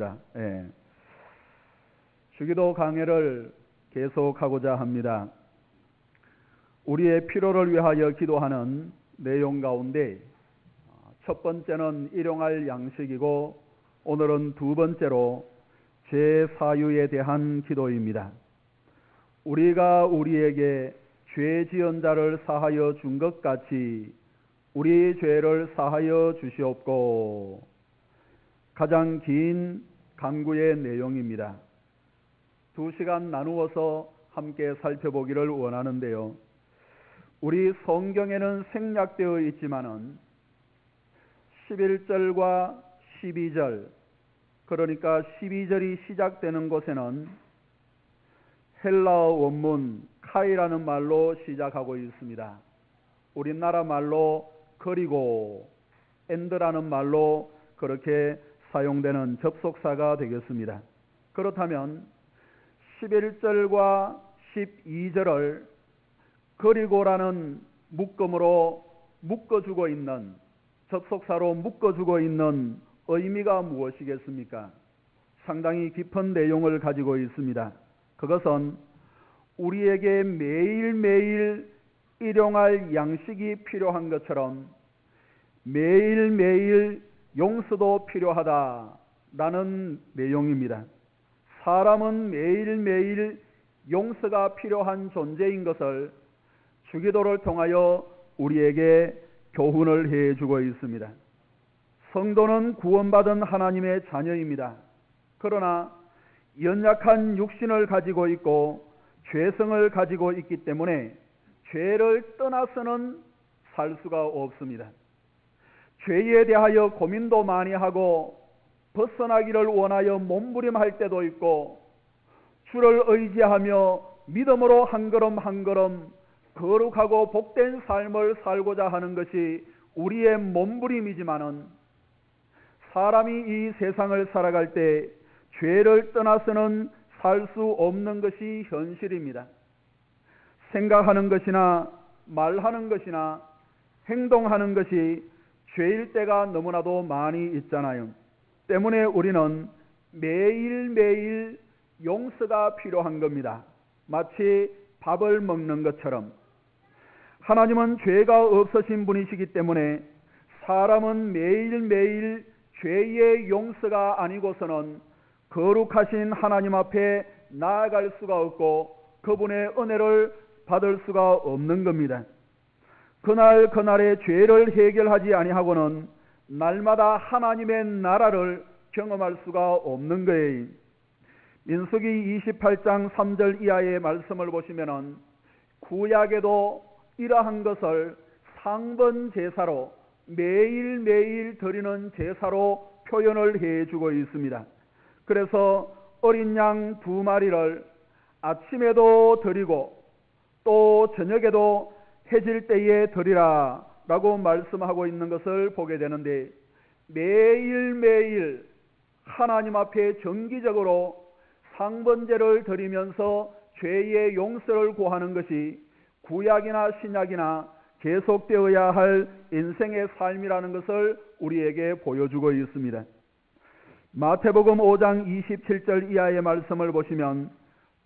감사합니다. 예. 주기도 강해를 계속하고자 합니다. 우리의 필요를 위하여 기도하는 내용 가운데 첫 번째는 일용할 양식이고 오늘은 두 번째로 제사유에 대한 기도입니다. 우리가 우리에게 죄 지은 자를 사하여 준 것 같이 우리 죄를 사하여 주시옵고, 가장 긴 간구의 내용입니다. 2시간 나누어서 함께 살펴보기를 원하는데요. 우리 성경에는 생략되어 있지만은 11절과 12절, 그러니까 12절이 시작되는 곳에는 헬라어 원문 카이라는 말로 시작하고 있습니다. 우리나라 말로 그리고 엔드라는 말로 그렇게 사용되는 접속사가 되겠습니다. 그렇다면 11절과 12절을 그리고라는 묶음으로 묶어주고 있는, 접속사로 묶어주고 있는 의미가 무엇이겠습니까? 상당히 깊은 내용을 가지고 있습니다. 그것은 우리에게 매일매일 일용할 양식이 필요한 것처럼 매일매일 용서도 필요하다라는 내용입니다. 사람은 매일매일 용서가 필요한 존재인 것을 주기도를 통하여 우리에게 교훈을 해주고 있습니다. 성도는 구원받은 하나님의 자녀입니다. 그러나 연약한 육신을 가지고 있고 죄성을 가지고 있기 때문에 죄를 떠나서는 살 수가 없습니다. 죄에 대하여 고민도 많이 하고 벗어나기를 원하여 몸부림할 때도 있고, 주를 의지하며 믿음으로 한 걸음 한 걸음 거룩하고 복된 삶을 살고자 하는 것이 우리의 몸부림이지만은, 사람이 이 세상을 살아갈 때 죄를 떠나서는 살 수 없는 것이 현실입니다. 생각하는 것이나 말하는 것이나 행동하는 것이 죄일 때가 너무나도 많이 있잖아요. 때문에 우리는 매일매일 용서가 필요한 겁니다. 마치 밥을 먹는 것처럼. 하나님은 죄가 없으신 분이시기 때문에 사람은 매일매일 죄의 용서가 아니고서는 거룩하신 하나님 앞에 나아갈 수가 없고 그분의 은혜를 받을 수가 없는 겁니다. 그날의 죄를 해결하지 아니하고는 날마다 하나님의 나라를 경험할 수가 없는 거예요. 민수기 28장 3절 이하의 말씀을 보시면은 구약에도 이러한 것을 상번 제사로 매일매일 드리는 제사로 표현을 해주고 있습니다. 그래서 어린 양 2마리를 아침에도 드리고 또 저녁에도 해질 때에 드리라 라고 말씀하고 있는 것을 보게 되는데, 매일매일 하나님 앞에 정기적으로 상번제를 드리면서 죄의 용서를 구하는 것이 구약이나 신약이나 계속되어야 할 인생의 삶이라는 것을 우리에게 보여주고 있습니다. 마태복음 5장 27절 이하의 말씀을 보시면,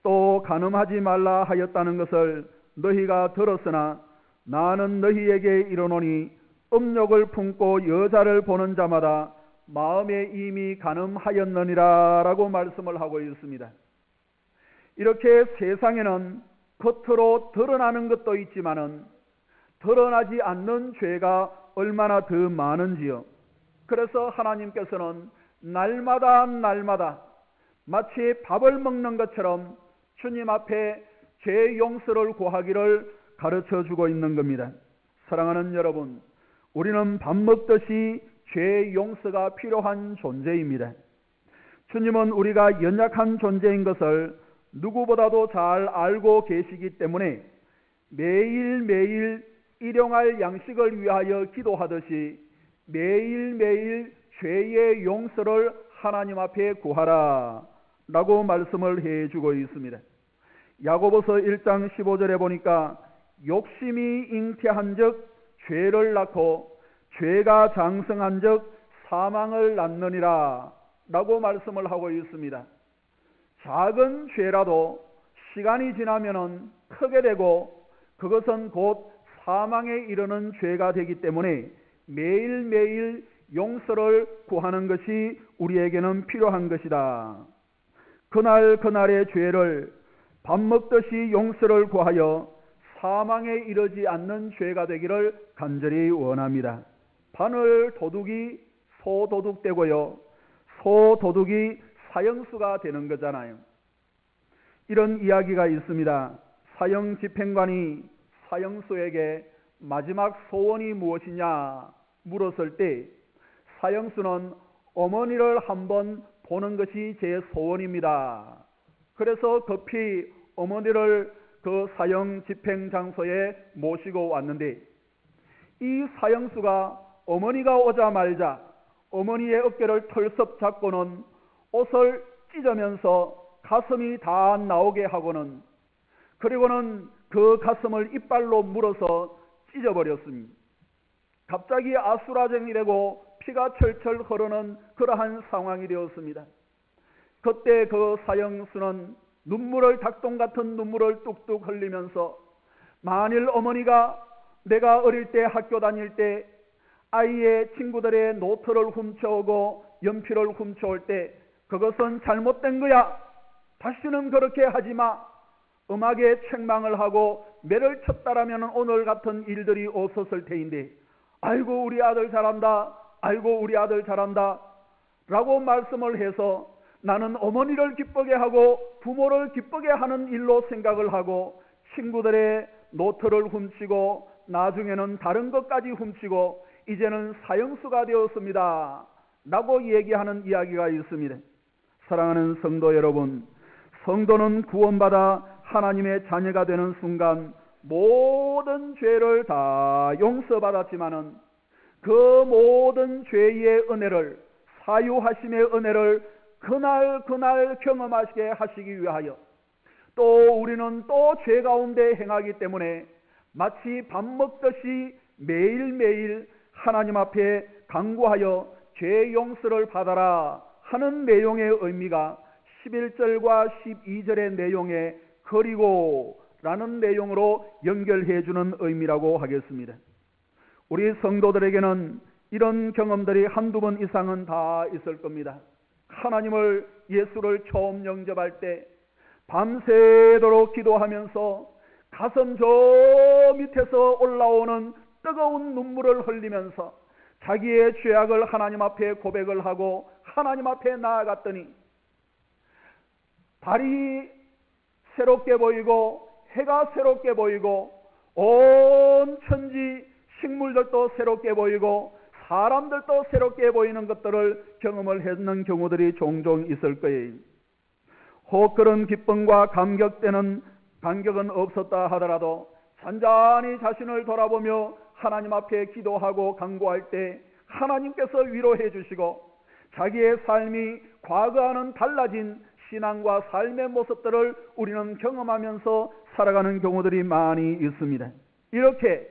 또 간음하지 말라 하였다는 것을 너희가 들었으나 나는 너희에게 이르노니 음욕을 품고 여자를 보는 자마다 마음에 이미 간음하였느니라 라고 말씀을 하고 있습니다. 이렇게 세상에는 겉으로 드러나는 것도 있지만은 드러나지 않는 죄가 얼마나 더 많은지요. 그래서 하나님께서는 날마다 마치 밥을 먹는 것처럼 주님 앞에 죄 용서를 구하기를 가르쳐 주고 있는 겁니다. 사랑하는 여러분, 우리는 밥 먹듯이 죄 용서가 필요한 존재입니다. 주님은 우리가 연약한 존재인 것을 누구보다도 잘 알고 계시기 때문에 매일매일 일용할 양식을 위하여 기도하듯이 매일매일 죄의 용서를 하나님 앞에 구하라 라고 말씀을 해주고 있습니다. 야고보서 1장 15절에 보니까 욕심이 잉태한 즉 죄를 낳고 죄가 장성한 즉 사망을 낳느니라 라고 말씀을 하고 있습니다. 작은 죄라도 시간이 지나면은 크게 되고 그것은 곧 사망에 이르는 죄가 되기 때문에 매일매일 용서를 구하는 것이 우리에게는 필요한 것이다. 그날 그날의 죄를 밥 먹듯이 용서를 구하여 사망에 이르지 않는 죄가 되기를 간절히 원합니다. 바늘 도둑이 소도둑 되고요, 소도둑이 사형수가 되는 거잖아요. 이런 이야기가 있습니다. 사형 집행관이 사형수에게 마지막 소원이 무엇이냐 물었을 때 사형수는 어머니를 한번 보는 것이 제 소원입니다. 그래서 급히 어머니를 그 사형 집행 장소에 모시고 왔는데, 이 사형수가 어머니가 오자마자 어머니의 어깨를 털썩 잡고는 옷을 찢으면서 가슴이 다 나오게 하고는, 그리고는 그 가슴을 이빨로 물어서 찢어버렸습니다. 갑자기 아수라장이 되고 피가 철철 흐르는 그러한 상황이 되었습니다. 그때 그 사형수는 눈물을, 닭똥 같은 눈물을 뚝뚝 흘리면서, 만일 어머니가 내가 어릴 때 학교 다닐 때 아이의 친구들의 노트를 훔쳐오고 연필을 훔쳐올 때 그것은 잘못된 거야. 다시는 그렇게 하지 마. 음악에 책망을 하고 매를 쳤다라면 오늘 같은 일들이 없었을 테인데, 아이고 우리 아들 잘한다, 아이고 우리 아들 잘한다 라고 말씀을 해서 나는 어머니를 기쁘게 하고 부모를 기쁘게 하는 일로 생각을 하고 친구들의 노트를 훔치고 나중에는 다른 것까지 훔치고 이제는 사형수가 되었습니다 라고 얘기하는 이야기가 있습니다. 사랑하는 성도 여러분, 성도는 구원받아 하나님의 자녀가 되는 순간 모든 죄를 다 용서받았지만은 그 모든 죄의 은혜를, 사유하심의 은혜를 그날 경험하시게 하시기 위하여 또 우리는 또 죄 가운데 행하기 때문에 마치 밥 먹듯이 매일매일 하나님 앞에 간구하여 죄 용서를 받아라 하는 내용의 의미가 11절과 12절의 내용에 그리고 라는 내용으로 연결해 주는 의미라고 하겠습니다. 우리 성도들에게는 이런 경험들이 한두 번 이상은 다 있을 겁니다. 하나님을, 예수를 처음 영접할 때 밤새도록 기도하면서 가슴 저 밑에서 올라오는 뜨거운 눈물을 흘리면서 자기의 죄악을 하나님 앞에 고백을 하고 하나님 앞에 나아갔더니 달이 새롭게 보이고 해가 새롭게 보이고 온 천지 식물들도 새롭게 보이고 사람들도 새롭게 보이는 것들을 경험을 했는 경우들이 종종 있을 거예요. 혹 그런 기쁨과 감격은 없었다 하더라도 잔잔히 자신을 돌아보며 하나님 앞에 기도하고 간구할 때 하나님께서 위로해 주시고 자기의 삶이 과거와는 달라진 신앙과 삶의 모습들을 우리는 경험하면서 살아가는 경우들이 많이 있습니다. 이렇게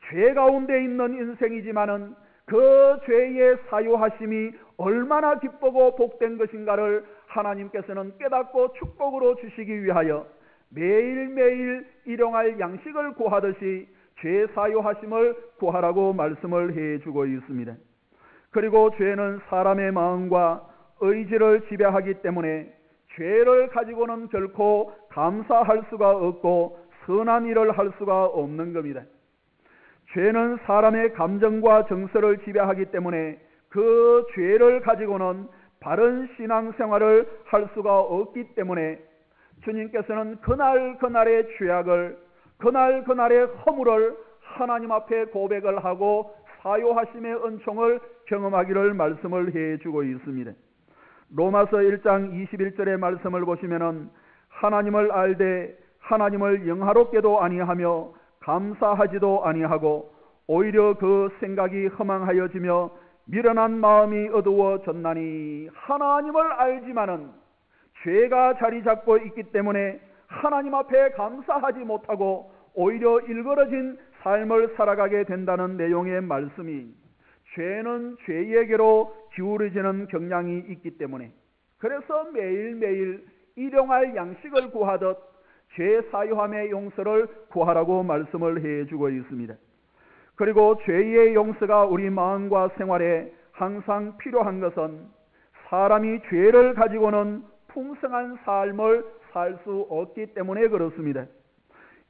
죄 가운데 있는 인생이지만은 그 죄의 사유하심이 얼마나 기쁘고 복된 것인가를 하나님께서는 깨닫고 축복으로 주시기 위하여 매일매일 일용할 양식을 구하듯이 죄 사유하심을 구하라고 말씀을 해주고 있습니다. 그리고 죄는 사람의 마음과 의지를 지배하기 때문에 죄를 가지고는 결코 감사할 수가 없고 선한 일을 할 수가 없는 겁니다. 죄는 사람의 감정과 정서를 지배하기 때문에 그 죄를 가지고는 바른 신앙생활을 할 수가 없기 때문에 주님께서는 그날의 죄악을, 그날의 허물을 하나님 앞에 고백을 하고 사유하심의 은총을 경험하기를 말씀을 해주고 있습니다. 로마서 1장 21절의 말씀을 보시면은 하나님을 알되 하나님을 영화롭게도 아니하며 감사하지도 아니하고 오히려 그 생각이 허망하여지며 미련한 마음이 어두워졌나니, 하나님을 알지만은 죄가 자리 잡고 있기 때문에 하나님 앞에 감사하지 못하고 오히려 일그러진 삶을 살아가게 된다는 내용의 말씀이, 죄는 죄에게로 기울어지는 경향이 있기 때문에, 그래서 매일매일 일용할 양식을 구하듯 죄 사유함의 용서를 구하라고 말씀을 해주고 있습니다. 그리고 죄의 용서가 우리 마음과 생활에 항상 필요한 것은 사람이 죄를 가지고는 풍성한 삶을 살 수 없기 때문에 그렇습니다.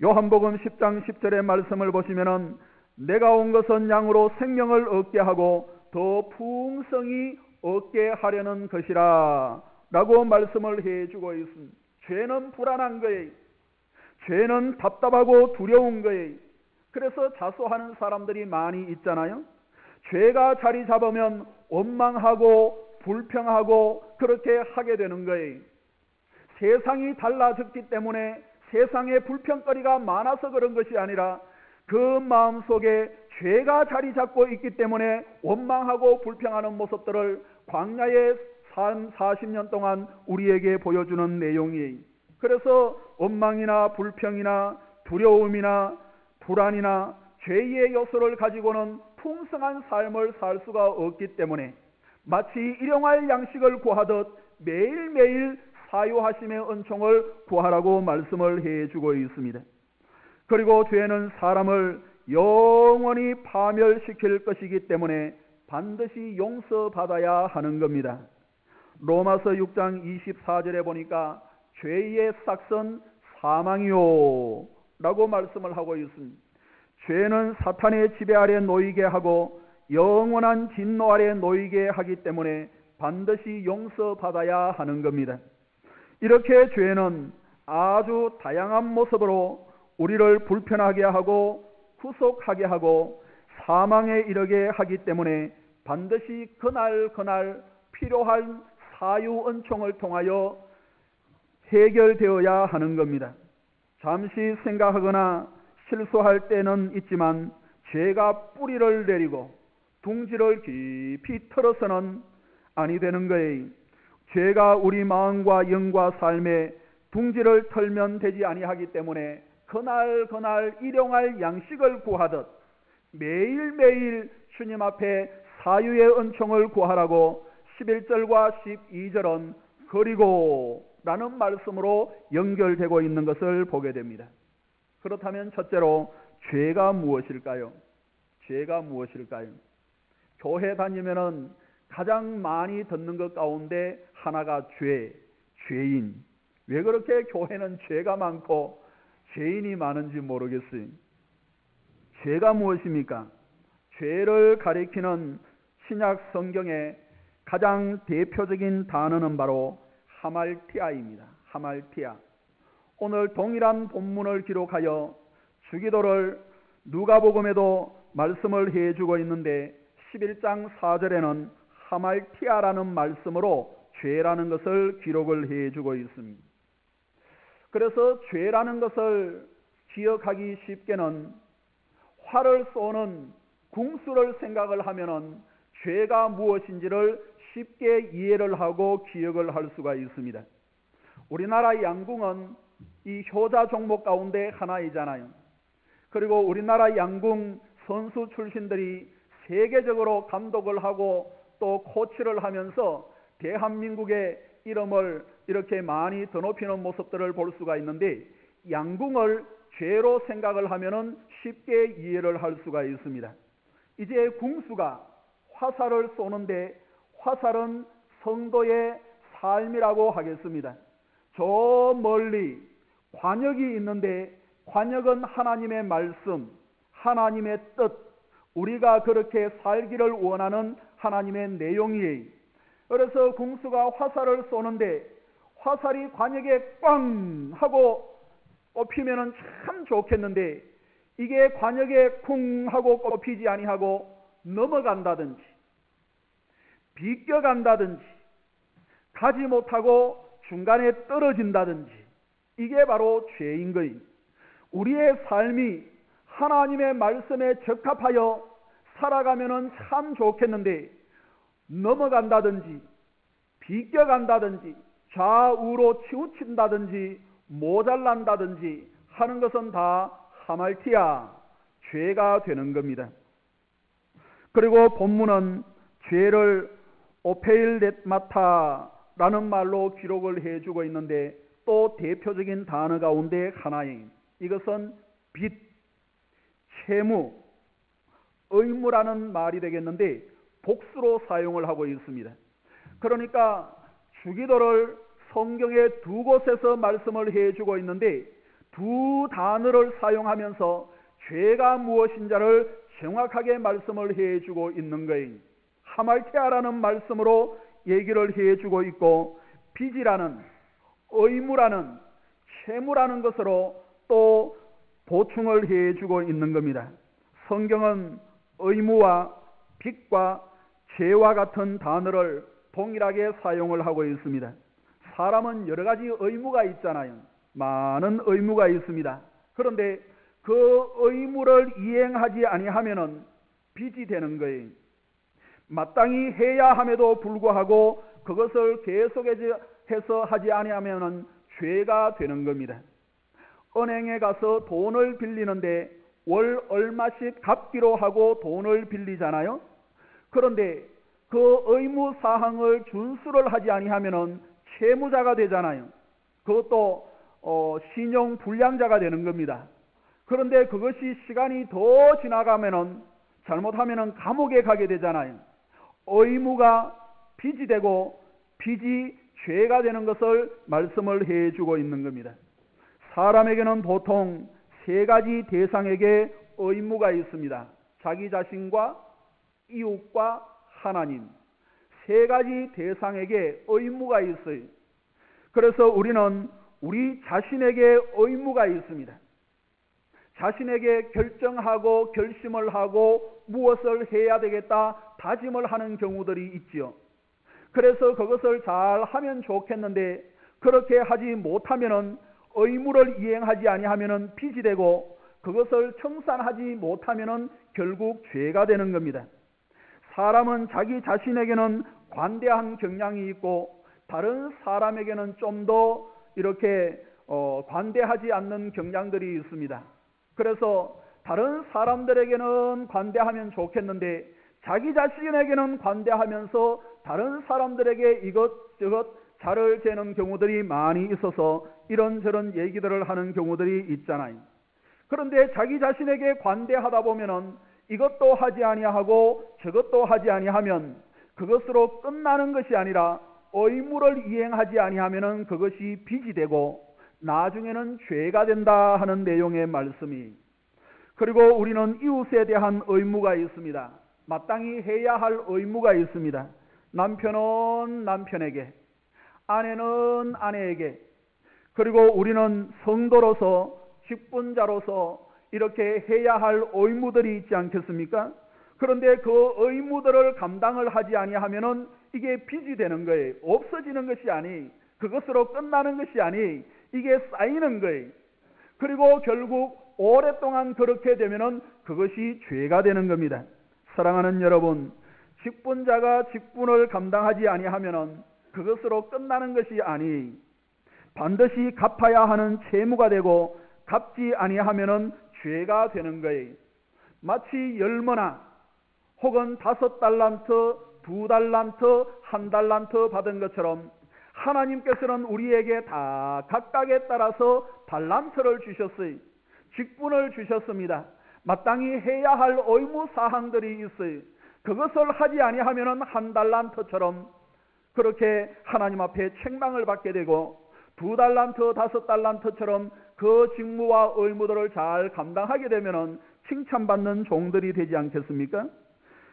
요한복음 10장 10절의 말씀을 보시면은 내가 온 것은 양으로 생명을 얻게 하고 더 풍성히 얻게 하려는 것이라 라고 말씀을 해주고 있습니다. 죄는 불안한 거예요. 죄는 답답하고 두려운 거예요. 그래서 자수하는 사람들이 많이 있잖아요. 죄가 자리 잡으면 원망하고 불평하고 그렇게 하게 되는 거예요. 세상이 달라졌기 때문에 세상에 불평거리가 많아서 그런 것이 아니라 그 마음속에 죄가 자리 잡고 있기 때문에 원망하고 불평하는 모습들을 광야의 40년 동안 우리에게 보여주는 내용이에요. 그래서 원망이나 불평이나 두려움이나 불안이나 죄의 요소를 가지고는 풍성한 삶을 살 수가 없기 때문에 마치 일용할 양식을 구하듯 매일매일 사유하심의 은총을 구하라고 말씀을 해주고 있습니다. 그리고 죄는 사람을 영원히 파멸시킬 것이기 때문에 반드시 용서받아야 하는 겁니다. 로마서 6장 24절에 보니까 죄의 삭은 사망이요 라고 말씀을 하고 있습니다. 죄는 사탄의 지배 아래 놓이게 하고 영원한 진노 아래 놓이게 하기 때문에 반드시 용서받아야 하는 겁니다. 이렇게 죄는 아주 다양한 모습으로 우리를 불편하게 하고 구속하게 하고 사망에 이르게 하기 때문에 반드시 그날 필요한 사유 은총을 통하여 해결되어야 하는 겁니다. 잠시 생각하거나 실수할 때는 있지만 죄가 뿌리를 내리고 둥지를 깊이 털어서는 아니 되는 거예요. 죄가 우리 마음과 영과 삶에 둥지를 털면 되지 아니하기 때문에 그날 일용할 양식을 구하듯 매일매일 주님 앞에 사유의 은총을 구하라고 11절과 12절은 그리고 라는 말씀으로 연결되고 있는 것을 보게 됩니다. 그렇다면 첫째로 죄가 무엇일까요? 죄가 무엇일까요? 교회 다니면은 가장 많이 듣는 것 가운데 하나가 죄인. 왜 그렇게 교회는 죄가 많고 죄인이 많은지 모르겠어요. 죄가 무엇입니까? 죄를 가리키는 신약 성경의 가장 대표적인 단어는 바로 하말티아입니다. 하말티아. 오늘 동일한 본문을 기록하여 주기도를 누가복음에도 말씀을 해주고 있는데 11장 4절에는 하말티아라는 말씀으로 죄라는 것을 기록을 해주고 있습니다. 그래서 죄라는 것을 기억하기 쉽게는 활을 쏘는 궁수를 생각을 하면은 죄가 무엇인지를 쉽게 이해를 하고 기억을 할 수가 있습니다. 우리나라 양궁은 이 효자 종목 가운데 하나이잖아요. 그리고 우리나라 양궁 선수 출신들이 세계적으로 감독을 하고 또 코치를 하면서 대한민국의 이름을 이렇게 많이 드높이는 모습들을 볼 수가 있는데 양궁을 죄로 생각을 하면은 쉽게 이해를 할 수가 있습니다. 이제 궁수가 화살을 쏘는데 화살은 성도의 삶이라고 하겠습니다. 저 멀리 관역이 있는데 관역은 하나님의 말씀, 하나님의 뜻, 우리가 그렇게 살기를 원하는 하나님의 내용이에요. 그래서 궁수가 화살을 쏘는데 화살이 관역에 꽝 하고 꼽히면은 참 좋겠는데 이게 관역에 쿵 하고 꼽히지 아니하고 넘어간다든지 비껴간다든지 가지 못하고 중간에 떨어진다든지 이게 바로 죄인 거예요. 우리의 삶이 하나님의 말씀에 적합하여 살아가면은 참 좋겠는데 넘어간다든지 비껴간다든지 좌우로 치우친다든지 모자란다든지 하는 것은 다 하말티아, 죄가 되는 겁니다. 그리고 본문은 죄를 오페일렛마타라는 말로 기록을 해주고 있는데 또 대표적인 단어 가운데 하나인 이것은 빚, 채무, 의무라는 말이 되겠는데 복수로 사용을 하고 있습니다. 그러니까 주기도를 성경에 두 곳에서 말씀을 해주고 있는데 두 단어를 사용하면서 죄가 무엇인지를 정확하게 말씀을 해주고 있는 거예요. 하말티아라는 말씀으로 얘기를 해주고 있고 빚이라는, 의무라는, 채무라는 것으로 또 보충을 해주고 있는 겁니다. 성경은 의무와 빚과 죄와 같은 단어를 동일하게 사용을 하고 있습니다. 사람은 여러 가지 의무가 있잖아요. 많은 의무가 있습니다. 그런데 그 의무를 이행하지 아니하면은 빚이 되는 거예요. 마땅히 해야 함에도 불구하고 그것을 계속해서 하지 아니하면은 죄가 되는 겁니다. 은행에 가서 돈을 빌리는데 월 얼마씩 갚기로 하고 돈을 빌리잖아요. 그런데 그 의무 사항을 준수를 하지 아니하면은 채무자가 되잖아요. 그것도 신용 불량자가 되는 겁니다. 그런데 그것이 시간이 더 지나가면은 잘못하면은 감옥에 가게 되잖아요. 의무가 빚이 되고 빚이 죄가 되는 것을 말씀을 해주고 있는 겁니다. 사람에게는 보통 세 가지 대상에게 의무가 있습니다. 자기 자신과 이웃과 하나님. 세 가지 대상에게 의무가 있어요. 그래서 우리는 우리 자신에게 의무가 있습니다. 자신에게 결정하고 결심을 하고 무엇을 해야 되겠다 다짐을 하는 경우들이 있지요. 그래서 그것을 잘 하면 좋겠는데 그렇게 하지 못하면은 의무를 이행하지 아니하면은 빚이 되고 그것을 청산하지 못하면은 결국 죄가 되는 겁니다. 사람은 자기 자신에게는 관대한 경향이 있고 다른 사람에게는 좀 더 이렇게 관대하지 않는 경향들이 있습니다. 그래서 다른 사람들에게는 관대하면 좋겠는데 자기 자신에게는 관대하면서 다른 사람들에게 이것저것 자를 재는 경우들이 많이 있어서 이런저런 얘기들을 하는 경우들이 있잖아요. 그런데 자기 자신에게 관대하다 보면은 이것도 하지 아니하고 저것도 하지 아니하면 그것으로 끝나는 것이 아니라 의무를 이행하지 아니하면은 그것이 빚이 되고 나중에는 죄가 된다 하는 내용의 말씀이. 그리고 우리는 이웃에 대한 의무가 있습니다. 마땅히 해야 할 의무가 있습니다. 남편은 남편에게, 아내는 아내에게, 그리고 우리는 성도로서 직분자로서 이렇게 해야 할 의무들이 있지 않겠습니까? 그런데 그 의무들을 감당을 하지 아니하면은 이게 빚이 되는 거예요. 없어지는 것이 아니, 그것으로 끝나는 것이 아니, 이게 쌓이는 거예요. 그리고 결국 오랫동안 그렇게 되면은 그것이 죄가 되는 겁니다. 사랑하는 여러분, 직분자가 직분을 감당하지 아니하면은 그것으로 끝나는 것이 아니, 반드시 갚아야 하는 채무가 되고 갚지 아니하면은 죄가 되는 거예요. 마치 10머나 혹은 5달란트, 2달란트, 1달란트 받은 것처럼 하나님께서는 우리에게 다 각각에 따라서 달란트를 주셨어요. 직분을 주셨습니다. 마땅히 해야 할 의무 사항들이 있어요. 그것을 하지 아니하면은 1달란트처럼 그렇게 하나님 앞에 책망을 받게 되고 2달란트, 5달란트처럼 그 직무와 의무들을 잘 감당하게 되면은 칭찬받는 종들이 되지 않겠습니까?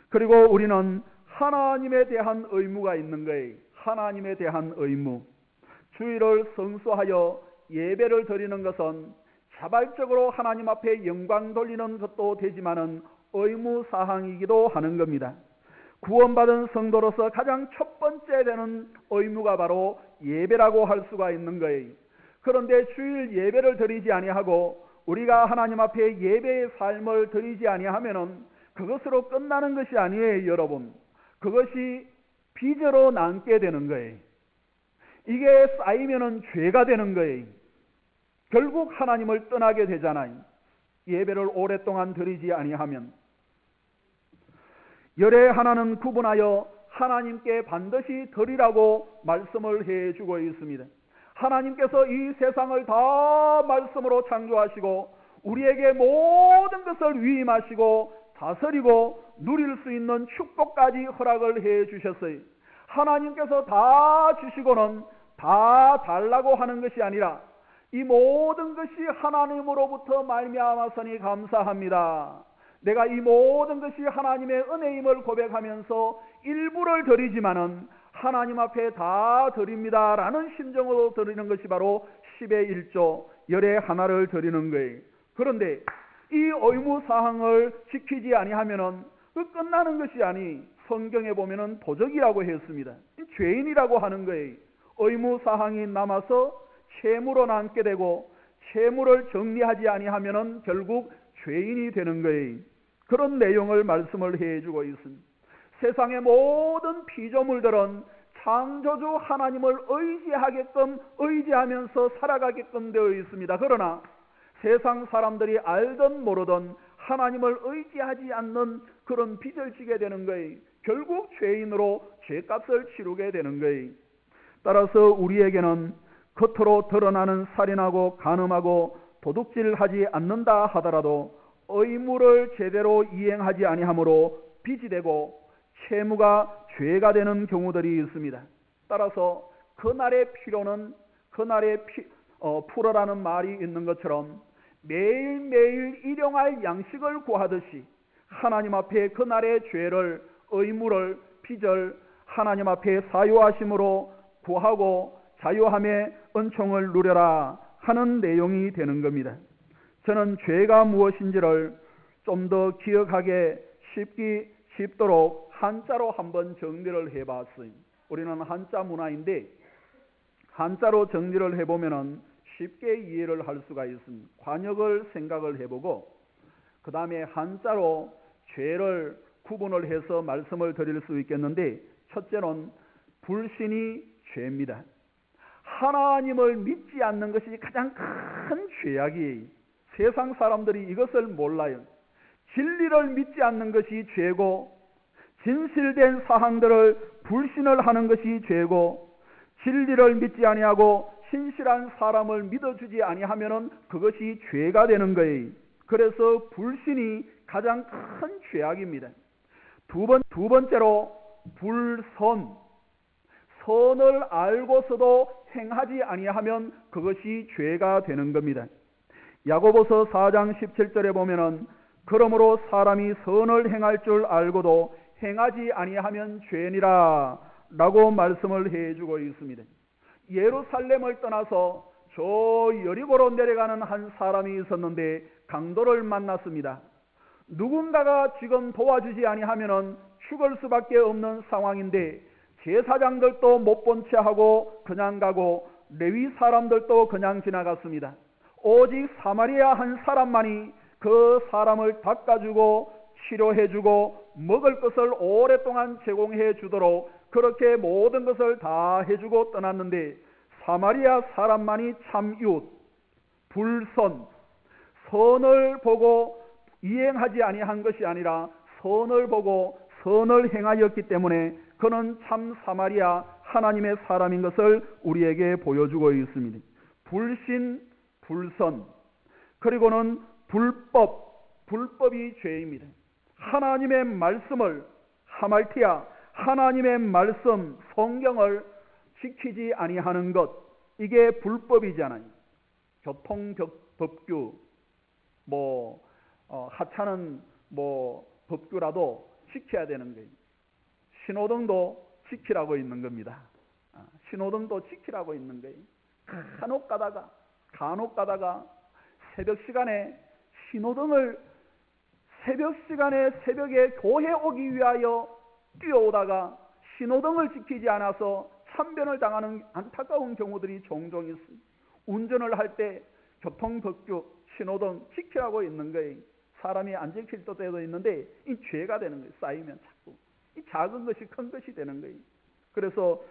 그리고 우리는 하나님에 대한 의무가 있는 거예요. 하나님에 대한 의무. 주일을 성수하여 예배를 드리는 것은 자발적으로 하나님 앞에 영광 돌리는 것도 되지만은 의무 사항이기도 하는 겁니다. 구원받은 성도로서 가장 첫 번째 되는 의무가 바로 예배라고 할 수가 있는 거예요. 그런데 주일 예배를 드리지 아니하고 우리가 하나님 앞에 예배의 삶을 드리지 아니하면은 그것으로 끝나는 것이 아니에요, 여러분. 그것이 빚으로 남게 되는 거예요. 이게 쌓이면은 죄가 되는 거예요. 결국 하나님을 떠나게 되잖아요. 예배를 오랫동안 드리지 아니하면. 열의 하나는 구분하여 하나님께 반드시 드리라고 말씀을 해주고 있습니다. 하나님께서 이 세상을 다 말씀으로 창조하시고 우리에게 모든 것을 위임하시고 다스리고 누릴 수 있는 축복까지 허락을 해 주셨어요. 하나님께서 다 주시고는 다 달라고 하는 것이 아니라 이 모든 것이 하나님으로부터 말미암았으니 감사합니다. 내가 이 모든 것이 하나님의 은혜임을 고백하면서 일부를 드리지만은 하나님 앞에 다 드립니다 라는 심정으로 드리는 것이 바로 10의 1조 열의 하나를 드리는 거예요. 그런데 이 의무사항을 지키지 아니하면은 그 끝나는 것이 아니 성경에 보면은 도적이라고 했습니다. 죄인이라고 하는 거예요. 의무사항이 남아서 채무로 남게 되고 채무를 정리하지 아니하면은 결국 죄인이 되는 거예요. 그런 내용을 말씀을 해주고 있습니다. 세상의 모든 피조물들은 창조주 하나님을 의지하면서 살아가게끔 되어 있습니다. 그러나 세상 사람들이 알든 모르든 하나님을 의지하지 않는 그런 빚을 지게 되는 거예요. 결국 죄인으로 죄값을 치르게 되는 거예요. 따라서 우리에게는 겉으로 드러나는 살인하고 간음하고 도둑질하지 않는다 하더라도 의무를 제대로 이행하지 아니하므로 빚이 되고 채무가 죄가 되는 경우들이 있습니다. 따라서 그날의 필요는 그날의 풀어라는 말이 있는 것처럼 매일매일 일용할 양식을 구하듯이 하나님 앞에 그날의 죄를 의무를 빚을 하나님 앞에 사유하심으로 구하고 자유함의 은총을 누려라 하는 내용이 되는 겁니다. 저는 죄가 무엇인지를 좀 더 기억하게 쉽도록 한자로 한번 정리를 해봤어요. 우리는 한자 문화인데 한자로 정리를 해보면 쉽게 이해를 할 수가 있습니다. 관역을 생각을 해보고 그 다음에 한자로 죄를 구분을 해서 말씀을 드릴 수 있겠는데 첫째는 불신이 죄입니다. 하나님을 믿지 않는 것이 가장 큰 죄악이에요. 세상 사람들이 이것을 몰라요. 진리를 믿지 않는 것이 죄고 진실된 사항들을 불신을 하는 것이 죄고 진리를 믿지 아니하고 신실한 사람을 믿어주지 아니하면은 그것이 죄가 되는 거예요. 그래서 불신이 가장 큰 죄악입니다. 두 번째로 불선. 선을 알고서도 행하지 아니하면 그것이 죄가 되는 겁니다. 야고보서 4장 17절에 보면은 그러므로 사람이 선을 행할 줄 알고도 행하지 아니하면 죄니라 라고 말씀을 해주고 있습니다. 예루살렘을 떠나서 저 여리고로 내려가는 한 사람이 있었는데 강도를 만났습니다. 누군가가 지금 도와주지 아니하면 죽을 수밖에 없는 상황인데 제사장들도 못 본 채 하고 그냥 가고 레위 사람들도 그냥 지나갔습니다. 오직 사마리아 한 사람만이 그 사람을 닦아주고 치료해주고 먹을 것을 오랫동안 제공해 주도록 그렇게 모든 것을 다 해주고 떠났는데 사마리아 사람만이 참 이웃, 불선, 선을 보고 이행하지 아니한 것이 아니라 선을 보고 선을 행하였기 때문에 그는 참 사마리아 하나님의 사람인 것을 우리에게 보여주고 있습니다. 불신, 불선, 그리고는 불법이 죄입니다. 하나님의 말씀을 하말티아 하나님의 말씀 성경을 지키지 아니하는 것 이게 불법이잖아요. 교통법규 하찮은 법규라도 지켜야 되는 거예요. 신호등도 지키라고 있는 겁니다. 신호등도 지키라고 있는 거예요. 간혹 가다가 새벽 시간에 신호등을 새벽에 교회 오기 위하여 뛰어오다가 신호등을 지키지 않아서 참변을 당하는 안타까운 경우들이 종종 있습니다. 운전을 할 때 교통법규, 신호등 지키라고 있는 거예요. 사람이 안 지킬 때도 있는데 이 죄가 되는 거예요. 쌓이면 자꾸. 이 작은 것이 큰 것이 되는 거예요. 그래서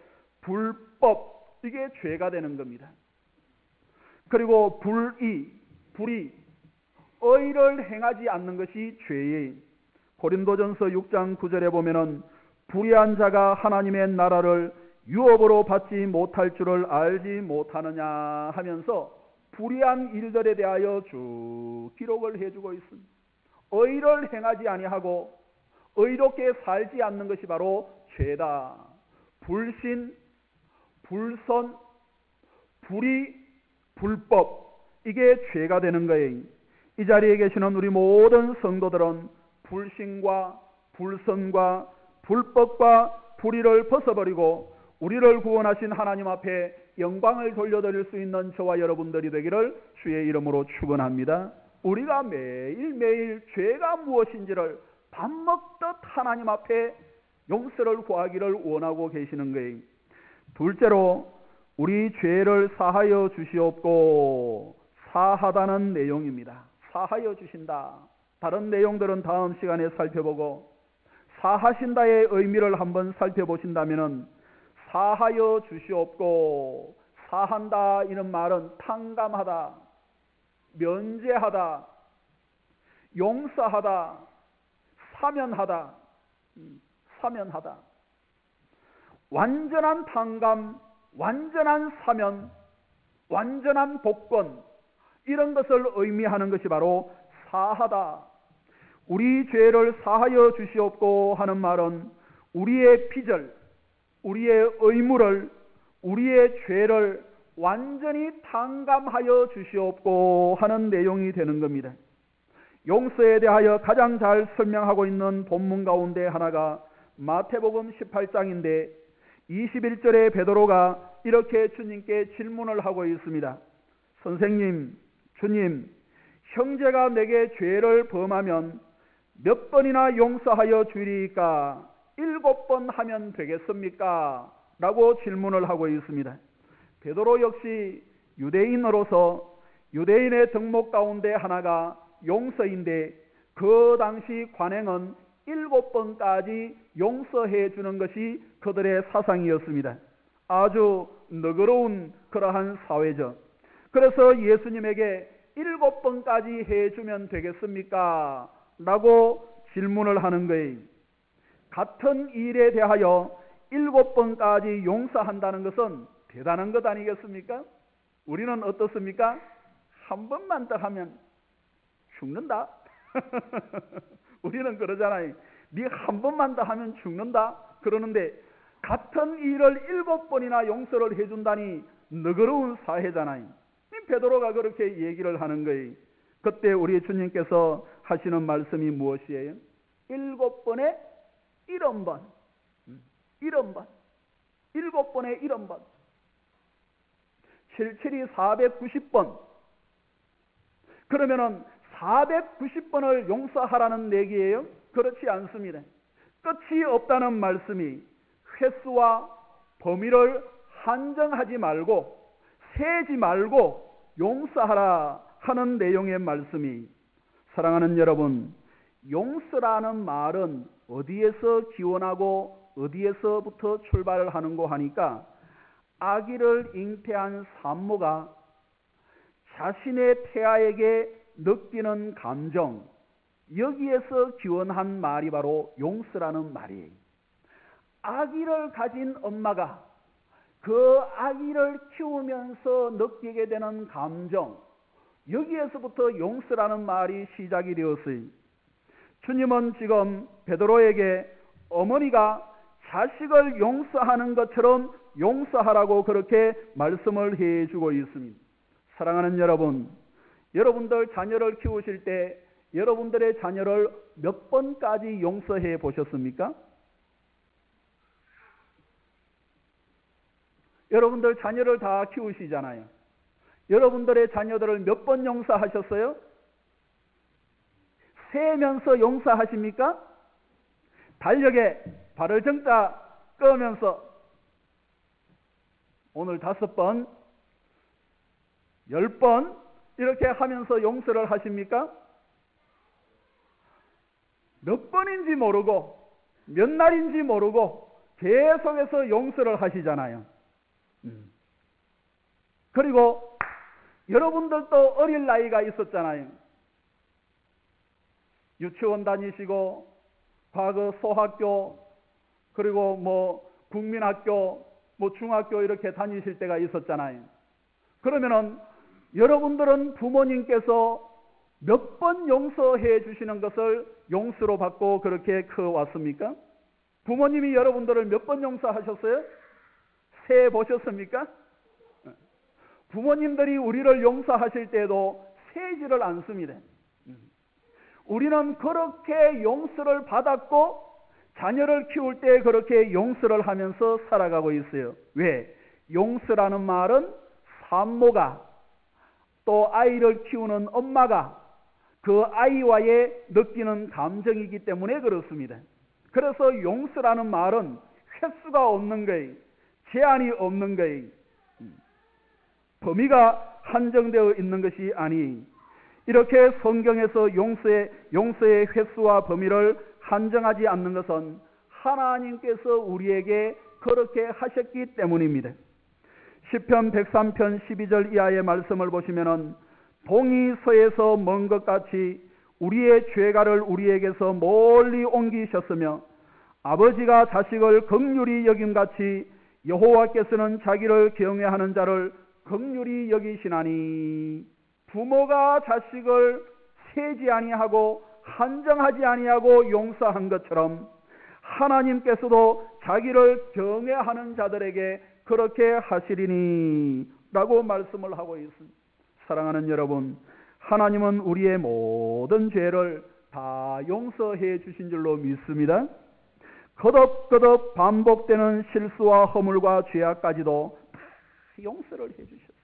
불법, 이게 죄가 되는 겁니다. 그리고 불의, 의를 행하지 않는 것이 죄예요. 고린도전서 6장 9절에 보면은 불의한 자가 하나님의 나라를 유업으로 받지 못할 줄을 알지 못하느냐 하면서 불의한 일들에 대하여 쭉 기록을 해주고 있습니다. 의를 행하지 아니하고 의롭게 살지 않는 것이 바로 죄다. 불신, 불선, 불의, 불법, 이게 죄가 되는 거예요. 이 자리에 계시는 우리 모든 성도들은 불신과 불선과 불법과 불의를 벗어버리고 우리를 구원하신 하나님 앞에 영광을 돌려드릴 수 있는 저와 여러분들이 되기를 주의 이름으로 축원합니다. 우리가 매일매일 죄가 무엇인지를 밥 먹듯 하나님 앞에 용서를 구하기를 원하고 계시는 거예요. 둘째로 우리 죄를 사하여 주시옵고 사하다는 내용입니다. 사하여 주신다. 다른 내용들은 다음 시간에 살펴보고 사하신다의 의미를 한번 살펴보신다면 사하여 주시옵고 사한다 이런 말은 탕감하다, 면제하다, 용서하다, 사면하다, 사면하다. 완전한 탕감, 완전한 사면, 완전한 복권 이런 것을 의미하는 것이 바로 사하다. 우리 죄를 사하여 주시옵고 하는 말은 우리의 빚을, 우리의 의무를, 우리의 죄를 완전히 탕감하여 주시옵고 하는 내용이 되는 겁니다. 용서에 대하여 가장 잘 설명하고 있는 본문 가운데 하나가 마태복음 18장인데 21절에 베드로가 이렇게 주님께 질문을 하고 있습니다. 선생님, 주님, 형제가 내게 죄를 범하면 몇 번이나 용서하여 주리이까? 7번 하면 되겠습니까? 라고 질문을 하고 있습니다. 베드로 역시 유대인으로서 유대인의 덕목 가운데 하나가 용서인데 그 당시 관행은 7번까지 용서해 주는 것이 그들의 사상이었습니다. 아주 너그러운 그러한 사회죠. 그래서 예수님에게 7번까지 해주면 되겠습니까? 라고 질문을 하는 거예요. 같은 일에 대하여 7번까지 용서한다는 것은 대단한 것 아니겠습니까? 우리는 어떻습니까? 한 번만 더 하면 죽는다. 우리는 그러잖아요. 네 한 번만 더 하면 죽는다. 그러는데 같은 일을 7번이나 용서를 해준다니 너그러운 사회잖아요. 베드로가 그렇게 얘기를 하는 거예요. 그때 우리 주님께서 하시는 말씀이 무엇이에요? 7번에 70번. 70번. 7번에 70번. 77이 490번. 그러면은 490번을 용서하라는 얘기예요? 그렇지 않습니다. 끝이 없다는 말씀이 횟수와 범위를 한정하지 말고 세지 말고 용서하라 하는 내용의 말씀이, 사랑하는 여러분, 용서라는 말은 어디에서 기원하고 어디에서부터 출발을 하는고 하니까 아기를 잉태한 산모가 자신의 태아에게 느끼는 감정, 여기에서 기원한 말이 바로 용서라는 말이에요. 아기를 가진 엄마가 그 아기를 키우면서 느끼게 되는 감정, 여기에서부터 용서라는 말이 시작이 되었어요. 주님은 지금 베드로에게 어머니가 자식을 용서하는 것처럼 용서하라고 그렇게 말씀을 해주고 있습니다. 사랑하는 여러분, 여러분들 자녀를 키우실 때 여러분들의 자녀를 몇 번까지 용서해 보셨습니까? 여러분들 자녀를 다 키우시잖아요. 여러분들의 자녀들을 몇 번 용서하셨어요? 세면서 용서하십니까? 달력에 발을 정자 끄면서 오늘 5번, 10번 이렇게 하면서 용서를 하십니까? 몇 번인지 모르고 몇 날인지 모르고 계속해서 용서를 하시잖아요. 그리고 여러분들도 어릴 나이가 있었잖아요. 유치원 다니시고 과거 소학교, 그리고 뭐 국민학교, 뭐 중학교 이렇게 다니실 때가 있었잖아요. 그러면은 여러분들은 부모님께서 몇 번 용서해 주시는 것을 용서로 받고 그렇게 커 왔습니까? 부모님이 여러분들을 몇 번 용서하셨어요? 세 보셨습니까? 부모님들이 우리를 용서하실 때도 세지를 않습니다. 우리는 그렇게 용서를 받았고 자녀를 키울 때 그렇게 용서를 하면서 살아가고 있어요. 왜? 용서라는 말은 산모가 또 아이를 키우는 엄마가 그 아이와의 느끼는 감정이기 때문에 그렇습니다. 그래서 용서라는 말은 횟수가 없는 거예요. 제한이 없는 거예요. 범위가 한정되어 있는 것이 아니, 이렇게 성경에서 용서의 횟수와 범위를 한정하지 않는 것은 하나님께서 우리에게 그렇게 하셨기 때문입니다. 시편 103편 12절 이하의 말씀을 보시면은 동이 서에서 먼 것 같이 우리의 죄가를 우리에게서 멀리 옮기셨으며 아버지가 자식을 긍휼히 여김같이 여호와께서는 자기를 경외하는 자를 긍휼히 여기시나니. 부모가 자식을 세지 아니하고 한정하지 아니하고 용서한 것처럼 하나님께서도 자기를 경외하는 자들에게 그렇게 하시리니 라고 말씀을 하고 있습니다. 사랑하는 여러분, 하나님은 우리의 모든 죄를 다 용서해 주신 줄로 믿습니다. 거듭거듭 반복되는 실수와 허물과 죄악까지도 다 용서를 해 주셨습니다.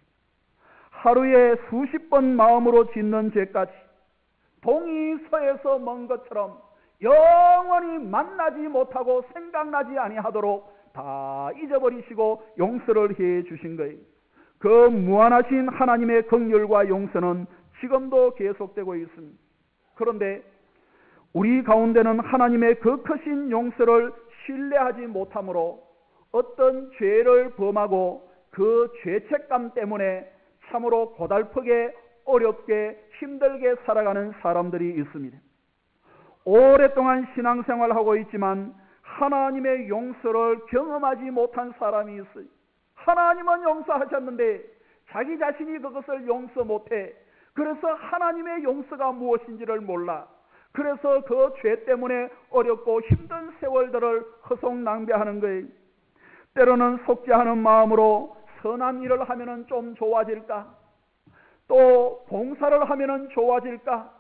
하루에 수십 번 마음으로 짓는 죄까지 동이 서에서 먼 것처럼 영원히 만나지 못하고 생각나지 아니하도록 다 잊어버리시고 용서를 해 주신 거예요. 그 무한하신 하나님의 긍휼과 용서는 지금도 계속되고 있습니다. 그런데 우리 가운데는 하나님의 그 크신 용서를 신뢰하지 못하므로 어떤 죄를 범하고 그 죄책감 때문에 참으로 고달프게 어렵게 힘들게 살아가는 사람들이 있습니다. 오랫동안 신앙생활하고 있지만 하나님의 용서를 경험하지 못한 사람이 있어요. 하나님은 용서하셨는데 자기 자신이 그것을 용서 못해. 그래서 하나님의 용서가 무엇인지를 몰라. 그래서 그 죄 때문에 어렵고 힘든 세월들을 허송낭비하는 거예요. 때로는 속죄하는 마음으로 선한 일을 하면은 좀 좋아질까? 또 봉사를 하면은 좋아질까?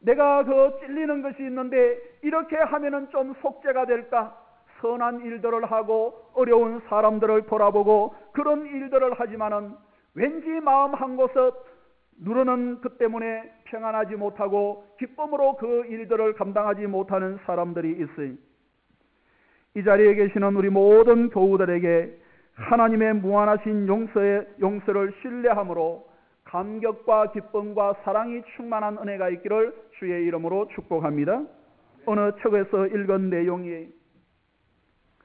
내가 그 찔리는 것이 있는데 이렇게 하면은 좀 속죄가 될까? 선한 일들을 하고 어려운 사람들을 돌아보고 그런 일들을 하지만은 왠지 마음 한 곳에 누르는 그 때문에 평안하지 못하고 기쁨으로 그 일들을 감당하지 못하는 사람들이 있어요. 이 자리에 계시는 우리 모든 교우들에게 하나님의 무한하신 용서를 신뢰함으로 감격과 기쁨과 사랑이 충만한 은혜가 있기를 주의 이름으로 축복합니다. 어느 책에서 읽은 내용이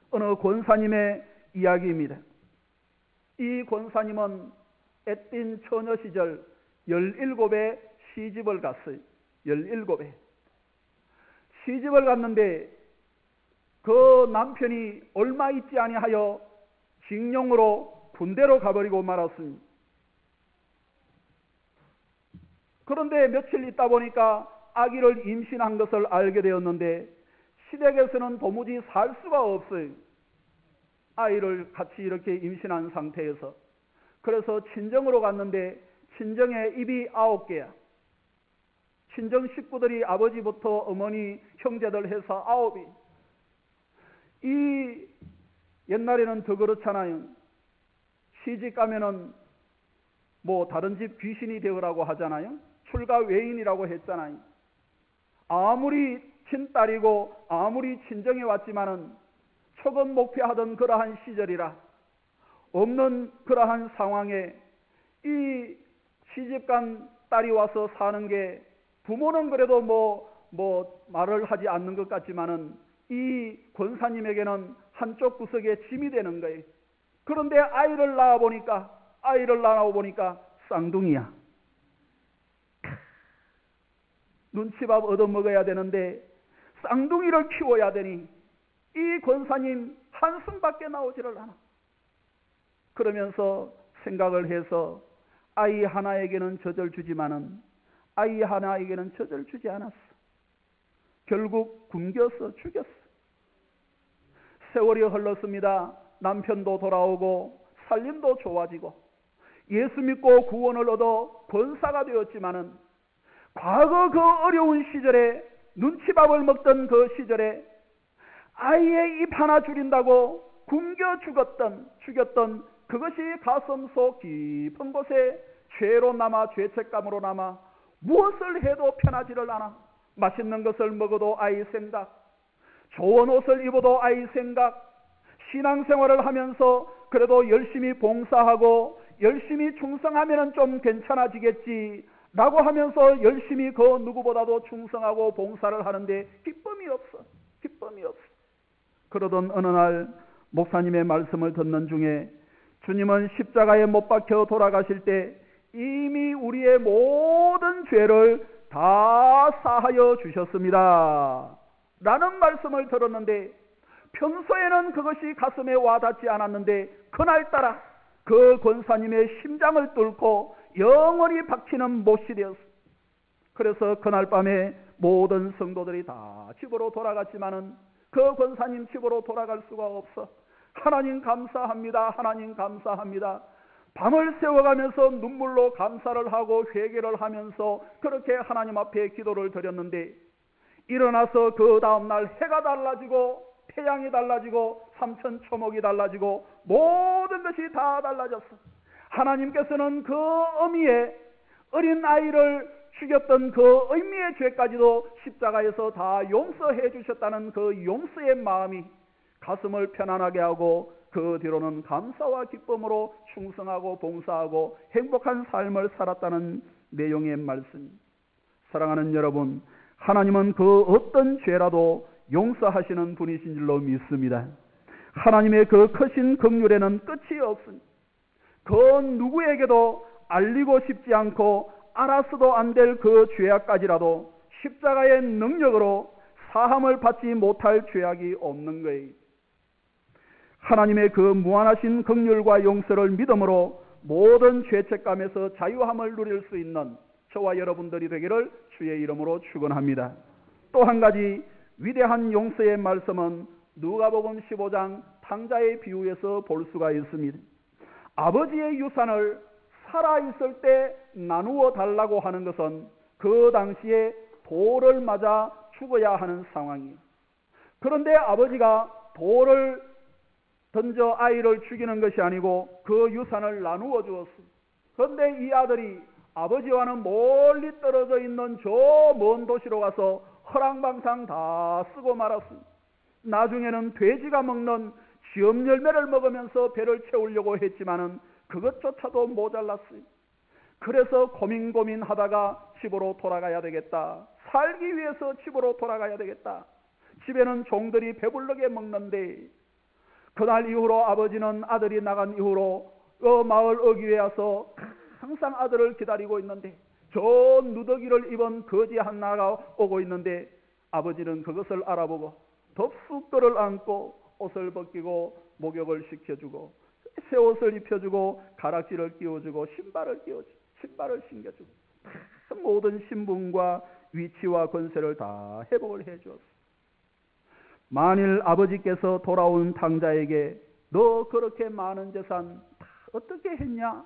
어느 권사님의 이야기입니다. 이 권사님은 애띤 처녀 시절 17의 시집을 갔어요. 17에. 시집을 갔는데 그 남편이 얼마 있지 아니하여 징용으로 군대로 가버리고 말았습니다. 그런데 며칠 있다 보니까 아기를 임신한 것을 알게 되었는데 시댁에서는 도무지 살 수가 없어요. 아이를 같이 이렇게 임신한 상태에서. 그래서 친정으로 갔는데 친정에 입이 9개야. 친정 식구들이 아버지부터 어머니, 형제들 해서 9이. 이 옛날에는 더 그렇잖아요. 시집 가면은 뭐 다른 집 귀신이 되으라고 하잖아요. 출가 외인이라고 했잖아요. 아무리 친딸이고 아무리 친정에 왔지만은 초건 목표하던 그러한 시절이라 없는 그러한 상황에 이 시집간 딸이 와서 사는 게 부모는 그래도 뭐 말을 하지 않는 것 같지만은 이 권사님에게는 한쪽 구석에 짐이 되는 거예요. 그런데 아이를 낳아보니까 쌍둥이야. 눈치밥 얻어먹어야 되는데 쌍둥이를 키워야 되니 이 권사님 한숨밖에 나오지를 않아. 그러면서 생각을 해서 아이 하나에게는 젖을 주지만은 아이 하나에게는 젖을 주지 않았어. 결국 굶겨서 죽였어. 세월이 흘렀습니다. 남편도 돌아오고 살림도 좋아지고 예수 믿고 구원을 얻어 권사가 되었지만은 과거 그 어려운 시절에 눈치밥을 먹던 그 시절에 아이의 입 하나 줄인다고 굶겨 죽였던 그것이 가슴 속 깊은 곳에 죄로 남아 죄책감으로 남아 무엇을 해도 편하지를 않아. 맛있는 것을 먹어도 아이 생각, 좋은 옷을 입어도 아이 생각, 신앙생활을 하면서 그래도 열심히 봉사하고 열심히 충성하면 좀 괜찮아지겠지 라고 하면서 열심히 그 누구보다도 충성하고 봉사를 하는데 기쁨이 없어. 그러던 어느 날 목사님의 말씀을 듣는 중에 주님은 십자가에 못 박혀 돌아가실 때 이미 우리의 모든 죄를 다 사하여 주셨습니다 라는 말씀을 들었는데 평소에는 그것이 가슴에 와닿지 않았는데 그날따라 그 권사님의 심장을 뚫고 영원히 박히는 못이 되었어. 그래서 그날 밤에 모든 성도들이 다 집으로 돌아갔지만은 그 권사님 집으로 돌아갈 수가 없어. 하나님 감사합니다. 하나님 감사합니다. 밤을 새워가면서 눈물로 감사를 하고 회개를 하면서 그렇게 하나님 앞에 기도를 드렸는데 일어나서 그 다음날 해가 달라지고 태양이 달라지고 삼천초목이 달라지고 모든 것이 다 달라졌어. 하나님께서는 그 어미의 어린 아이를 죽였던 그 의미의 죄까지도 십자가에서 다 용서해 주셨다는 그 용서의 마음이 가슴을 편안하게 하고 그 뒤로는 감사와 기쁨으로 충성하고 봉사하고 행복한 삶을 살았다는 내용의 말씀. 사랑하는 여러분, 하나님은 그 어떤 죄라도 용서하시는 분이신 줄로 믿습니다. 하나님의 그 크신 긍휼에는 끝이 없습니다. 그 누구에게도 알리고 싶지 않고 알아서도 안 될 그 죄악까지라도 십자가의 능력으로 사함을 받지 못할 죄악이 없는 거예요. 하나님의 그 무한하신 긍휼과 용서를 믿음으로 모든 죄책감에서 자유함을 누릴 수 있는 저와 여러분들이 되기를 주의 이름으로 축원합니다. 또 한 가지 위대한 용서의 말씀은 누가복음 15장 탕자의 비유에서 볼 수가 있습니다. 아버지의 유산을 살아있을 때 나누어 달라고 하는 것은 그 당시에 돌을 맞아 죽어야 하는 상황이에요. 그런데 아버지가 돌을 던져 아이를 죽이는 것이 아니고 그 유산을 나누어 주었습니다. 그런데 이 아들이 아버지와는 멀리 떨어져 있는 저 먼 도시로 가서 허랑방탕 다 쓰고 말았습니다. 나중에는 돼지가 먹는 시험 열매를 먹으면서 배를 채우려고 했지만은 그것조차도 모자랐어요. 그래서 고민하다가 집으로 돌아가야 되겠다. 살기 위해서 집으로 돌아가야 되겠다. 집에는 종들이 배불르게 먹는데 그날 이후로 아버지는 아들이 나간 이후로 그 마을 어귀에 와서 항상 아들을 기다리고 있는데 저 누더기를 입은 거지 하나가 오고 있는데 아버지는 그것을 알아보고 덥수떨을 안고 옷을 벗기고 목욕을 시켜주고 새 옷을 입혀주고 가락지를 끼워주고 신발을 신겨주고 모든 신분과 위치와 권세를 다 회복을 해주었어. 만일 아버지께서 돌아온 탕자에게 너 그렇게 많은 재산 다 어떻게 했냐?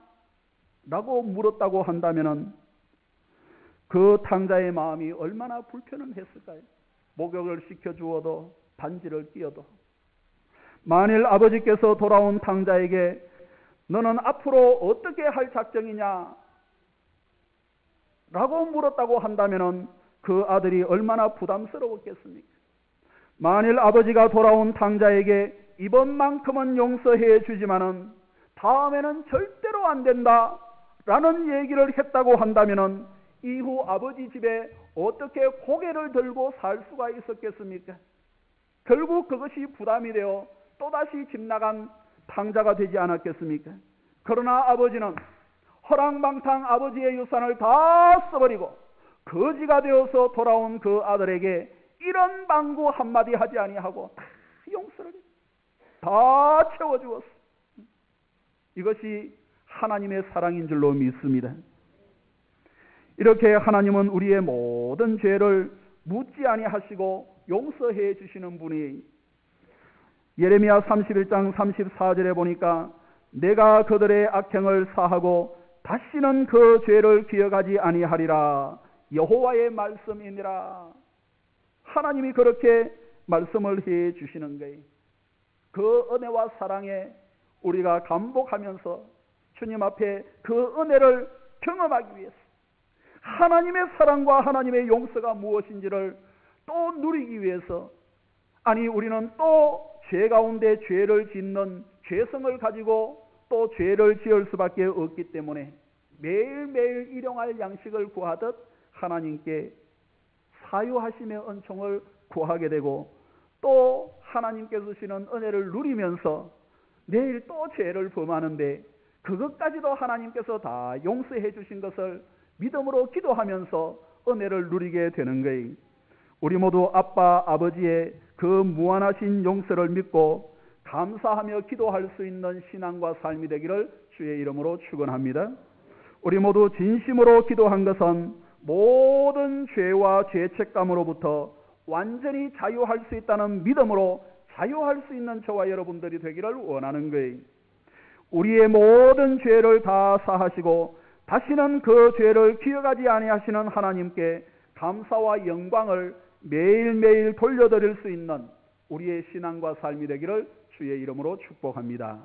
라고 물었다고 한다면 그 탕자의 마음이 얼마나 불편했을까요? 목욕을 시켜주어도 반지를 끼워도. 만일 아버지께서 돌아온 탕자에게 너는 앞으로 어떻게 할 작정이냐? 라고 물었다고 한다면 그 아들이 얼마나 부담스러웠겠습니까? 만일 아버지가 돌아온 탕자에게 이번만큼은 용서해 주지만은 다음에는 절대로 안 된다 라는 얘기를 했다고 한다면 이후 아버지 집에 어떻게 고개를 들고 살 수가 있었겠습니까? 결국 그것이 부담이 되어 또다시 집 나간 탕자가 되지 않았겠습니까? 그러나 아버지는 허랑방탕 아버지의 유산을 다 써버리고 거지가 되어서 돌아온 그 아들에게 이런 방구 한마디 하지 아니하고 다 다 채워주었어. 이것이 하나님의 사랑인 줄로 믿습니다. 이렇게 하나님은 우리의 모든 죄를 묻지 아니하시고 용서해 주시는 분이, 예레미야 31장 34절에 보니까 내가 그들의 악행을 사하고 다시는 그 죄를 기억하지 아니하리라 여호와의 말씀이니라. 하나님이 그렇게 말씀을 해 주시는 거예요. 그 은혜와 사랑에 우리가 감복하면서 주님 앞에 그 은혜를 경험하기 위해서, 하나님의 사랑과 하나님의 용서가 무엇인지를 또 누리기 위해서, 아니 우리는 또 죄 가운데 죄를 짓는 죄성을 가지고 또 죄를 지을 수밖에 없기 때문에 매일매일 일용할 양식을 구하듯 하나님께 사유하심의 은총을 구하게 되고, 또 하나님께서 주시는 은혜를 누리면서 내일 또 죄를 범하는데 그것까지도 하나님께서 다 용서해 주신 것을 믿음으로 기도하면서 은혜를 누리게 되는 거예요. 우리 모두 아빠 아버지의 그 무한하신 용서를 믿고 감사하며 기도할 수 있는 신앙과 삶이 되기를 주의 이름으로 축원합니다. 우리 모두 진심으로 기도한 것은 모든 죄와 죄책감으로부터 완전히 자유할 수 있다는 믿음으로 자유할 수 있는 저와 여러분들이 되기를 원하는 거예요. 우리의 모든 죄를 다 사하시고 다시는 그 죄를 기억하지 아니하시는 하나님께 감사와 영광을 매일매일 돌려드릴 수 있는 우리의 신앙과 삶이 되기를 주의 이름으로 축복합니다.